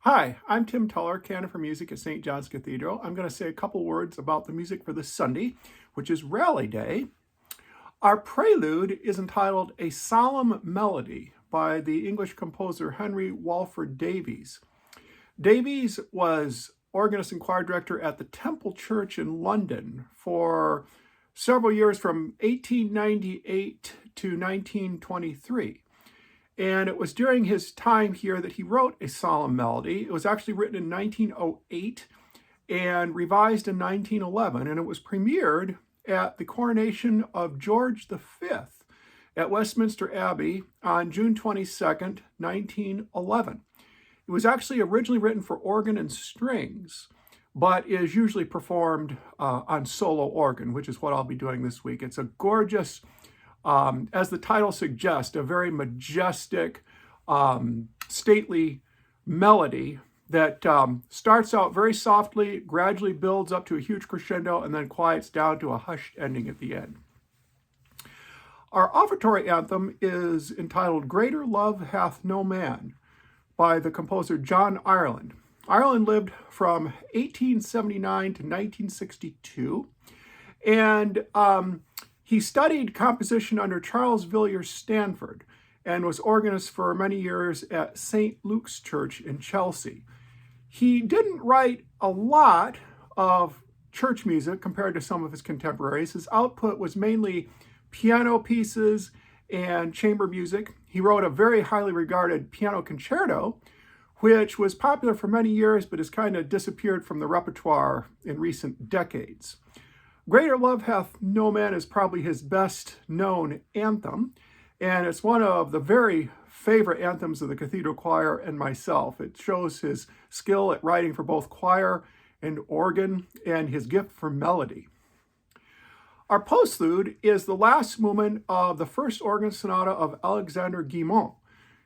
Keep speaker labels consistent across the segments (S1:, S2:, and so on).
S1: Hi, I'm Tim Tuller, canon for music at St. John's Cathedral. I'm going to say a couple words about the music for this Sunday, which is Rally Day. Our prelude is entitled A Solemn Melody by the English composer Henry Walford Davies. Davies was organist and choir director at the Temple Church in London for several years from 1898 to 1923. And it was during his time here that he wrote A Solemn Melody. It was actually written in 1908 and revised in 1911, and it was premiered at the coronation of George V at Westminster Abbey on June 22nd, 1911. It was actually originally written for organ and strings, but is usually performed on solo organ, which is what I'll be doing this week. It's a gorgeous, as the title suggests, a very majestic, stately melody that starts out very softly, gradually builds up to a huge crescendo, and then quiets down to a hushed ending at the end. Our offertory anthem is entitled Greater Love Hath No Man by the composer John Ireland. Ireland lived from 1879 to 1962, and he studied composition under Charles Villiers Stanford and was organist for many years at St. Luke's Church in Chelsea. He didn't write a lot of church music compared to some of his contemporaries. His output was mainly piano pieces and chamber music. He wrote a very highly regarded piano concerto, which was popular for many years but has kind of disappeared from the repertoire in recent decades. Greater Love Hath No Man is probably his best known anthem, and it's one of the very favorite anthems of the cathedral choir and myself. It shows his skill at writing for both choir and organ and his gift for melody. Our postlude is the last movement of the first organ sonata of Alexandre Guilmant.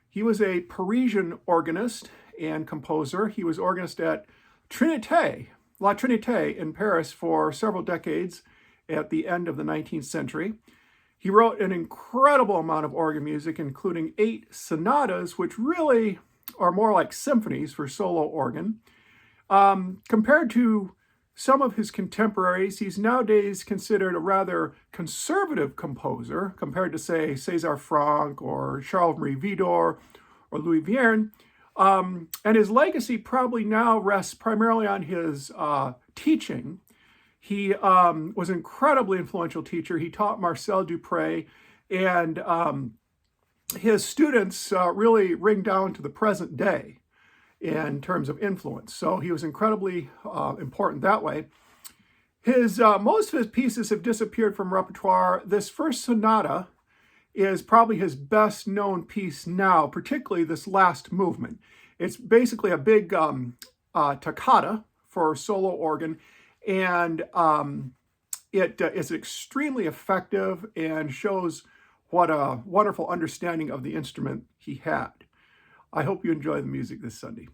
S1: He was a Parisian organist and composer. He was organist at La Trinité in Paris for several decades at the end of the 19th century. He wrote an incredible amount of organ music, including 8 sonatas, which really are more like symphonies for solo organ. Compared to some of his contemporaries, he's nowadays considered a rather conservative composer compared to, say, César Franck or Charles-Marie Widor or Louis Vierne. And his legacy probably now rests primarily on his teaching. He was an incredibly influential teacher. He taught Marcel Dupré, and his students really ring down to the present day in terms of influence. So he was incredibly important that way. Most of his pieces have disappeared from repertoire. This first sonata is probably his best known piece now, particularly this last movement. It's basically a big toccata for solo organ, and it is extremely effective and shows what a wonderful understanding of the instrument he had. I hope you enjoy the music this Sunday.